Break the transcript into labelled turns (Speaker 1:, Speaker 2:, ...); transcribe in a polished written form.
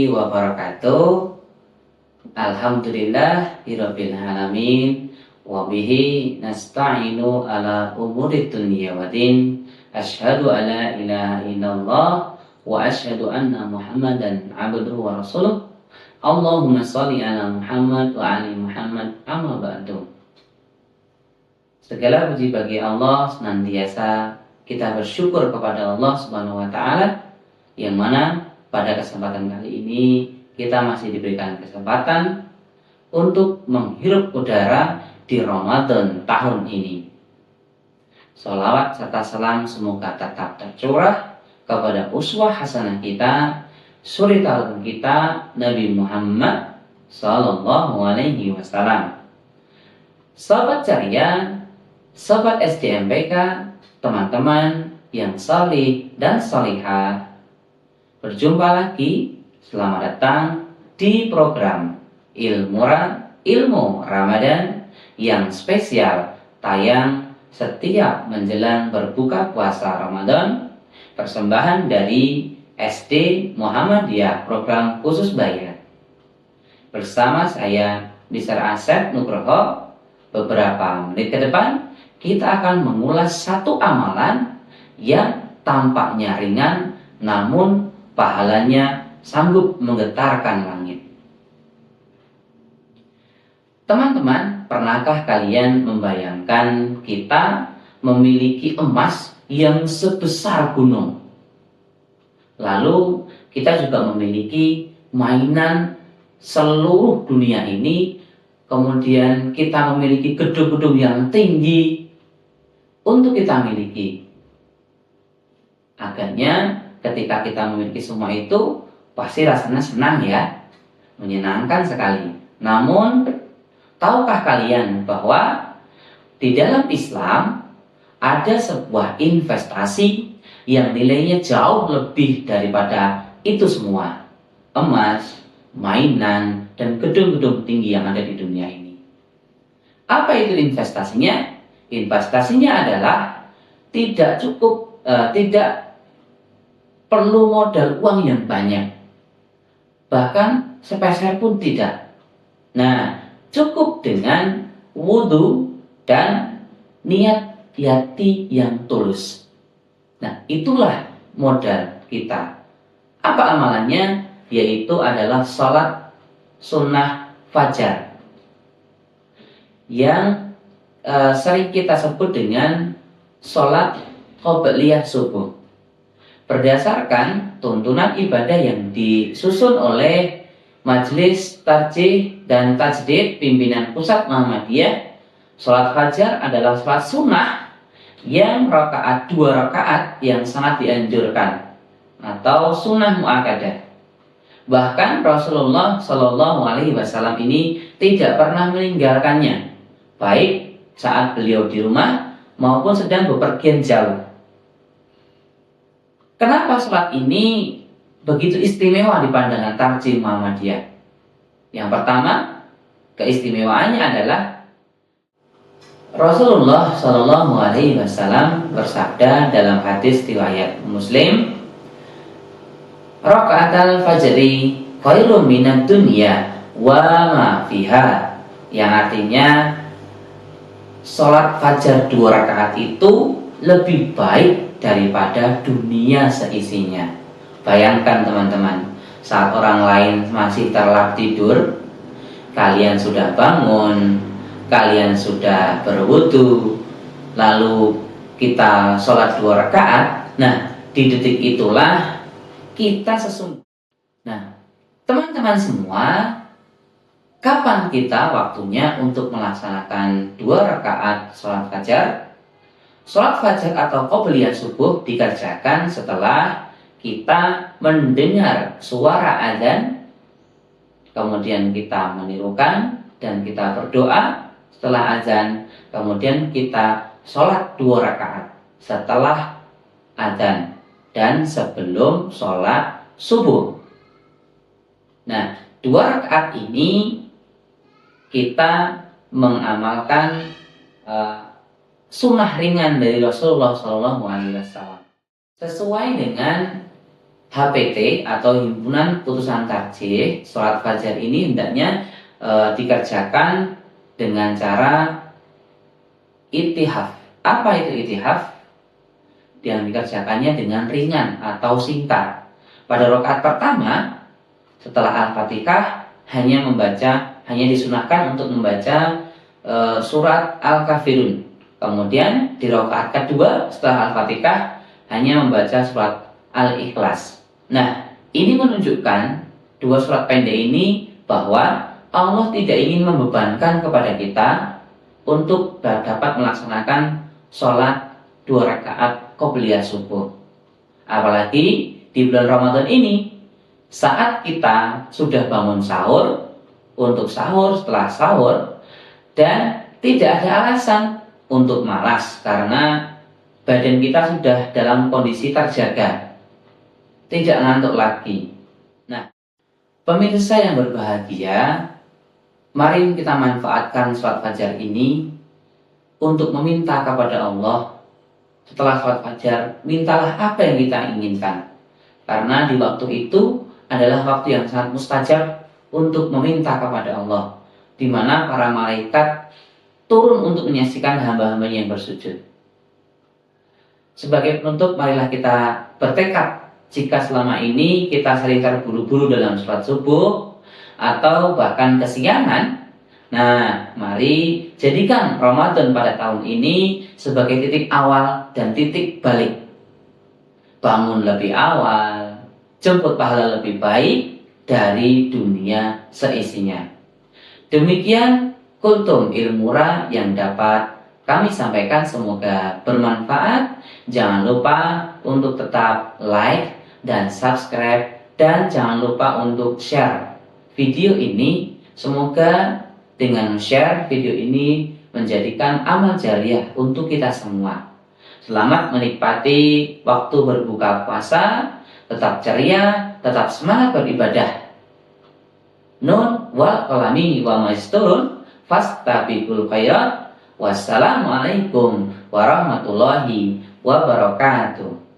Speaker 1: warahmatullahi wabarakatuh. Alhamdulillahirabbil alamin wa bihi nasta'inu ala umuri dunya waddin. Asyhadu alla ilaha illallah wa asyhadu anna Muhammadan abduhu wa rasuluh. Allahumma shalli ala Muhammad wa ali Muhammad, amma ba'du. Segala puji bagi Allah, senantiasa kita bersyukur kepada Allah Subhanahu wa taala, yang mana pada kesempatan kali ini kita masih diberikan kesempatan untuk menghirup udara di Ramadan tahun ini. Sholawat serta salam semoga tetap tercurah kepada uswah hasanah kita, suri tauladan kita, Nabi Muhammad Sallallahu Alaihi Wasallam. Sahabat ceria, sahabat SDMPK, teman-teman yang salih dan salihah, berjumpa lagi. Selamat datang di program Ilmu Ramadan yang spesial tayang setiap menjelang berbuka puasa Ramadan, persembahan dari SD Muhammadiyah program khusus bayar. Bersama saya Mr. Asep Nugroho, beberapa menit ke depan kita akan mengulas satu amalan yang tampaknya ringan namun pahalanya sanggup menggetarkan langit. Teman-teman, pernahkah kalian membayangkan kita memiliki emas yang sebesar gunung? Lalu kita juga memiliki mainan seluruh dunia ini, kemudian kita memiliki gedung-gedung yang tinggi untuk kita miliki. Agaknya ketika kita memiliki semua itu, pasti rasanya senang ya, menyenangkan sekali. Namun, tahukah kalian bahwa di dalam Islam ada sebuah investasi yang nilainya jauh lebih daripada itu semua, emas, mainan, dan gedung-gedung tinggi yang ada di dunia ini. Apa itu investasinya? Investasinya adalah tidak perlu modal uang yang banyak, bahkan sepeser pun tidak. Nah, cukup dengan wudhu dan niat hati yang tulus. Nah, itulah modal kita. Apa amalannya? Yaitu adalah sholat sunnah fajar yang sering kita sebut dengan sholat qobliyah subuh. Berdasarkan tuntunan ibadah yang disusun oleh Majelis Tarjih dan Tajdid Pimpinan Pusat Muhammadiyah, sholat fajar adalah sholat sunnah yang rakaat 2 rakaat yang sangat dianjurkan atau sunnah muakkadah. Bahkan Rasulullah Shallallahu Alaihi Wasallam ini tidak pernah meninggalkannya, baik saat beliau di rumah maupun sedang bepergian jauh. Kenapa sholat ini begitu istimewa di pandangan Tarjih Muhammadiyah? Yang pertama, keistimewaannya adalah Rasulullah Shallallahu Alaihi Wasallam bersabda dalam hadis riwayat Muslim, "Rakaatul fajri khairum minad dunya wa ma fiha," yang artinya sholat fajar 2 rakaat itu lebih baik daripada dunia seisinya. Bayangkan teman-teman, saat orang lain masih terlelap tidur, kalian sudah bangun, kalian sudah berwudu, lalu kita sholat 2 rakaat. Nah, di detik itulah kita sesungguhnya. Nah, teman-teman semua, kapan kita waktunya untuk melaksanakan 2 rakaat sholat fajar? Sholat fajar atau qobliyah subuh dikerjakan setelah kita mendengar suara azan, kemudian kita menirukan dan kita berdoa setelah azan, kemudian kita sholat 2 rakaat setelah azan dan sebelum sholat subuh. Nah, 2 rakaat ini kita mengamalkan sunnah ringan dari Rasulullah SAW sesuai dengan HPT atau Himpunan Putusan Tarjih, sholat fajar ini hendaknya dikerjakan dengan cara itihaf. Apa itu itihaf? Yang dikerjakannya dengan ringan atau singkat. Pada rakaat pertama setelah Al-Fatihah hanya disunahkan untuk membaca surat Al-Kafirun. Kemudian di rakaat kedua setelah Al-Fatihah hanya membaca surat Al-Ikhlas. Nah, ini menunjukkan dua surat pendek ini bahwa Allah tidak ingin membebankan kepada kita untuk dapat melaksanakan sholat 2 rakaat qobliyah subuh. Apalagi di bulan Ramadan ini, saat kita sudah bangun sahur, untuk sahur setelah sahur, dan tidak ada alasan untuk malas karena badan kita sudah dalam kondisi terjaga, tidak ngantuk lagi. Nah, pemirsa yang berbahagia, mari kita manfaatkan sholat fajar ini untuk meminta kepada Allah. Setelah sholat fajar, mintalah apa yang kita inginkan, karena di waktu itu adalah waktu yang sangat mustajab untuk meminta kepada Allah, di mana para malaikat turun untuk menyaksikan hamba-hambanya yang bersujud. Sebagai penutup, marilah kita bertekad jika selama ini kita sering terburu-buru dalam sholat subuh atau bahkan kesiangan. Nah, mari jadikan Ramadan pada tahun ini sebagai titik awal dan titik balik. Bangun lebih awal, jemput pahala lebih baik dari dunia seisinya. Demikian kultum ilmura yang dapat kami sampaikan, semoga bermanfaat. Jangan lupa untuk tetap like dan subscribe, dan jangan lupa untuk share video ini. Semoga dengan share video ini menjadikan amal jariah untuk kita semua. Selamat menikmati waktu berbuka puasa. Tetap ceria, tetap semangat beribadah. Nun wal qalami wa maisturun fastabiqul khairat. Wassalamualaikum warahmatullahi wabarakatuh.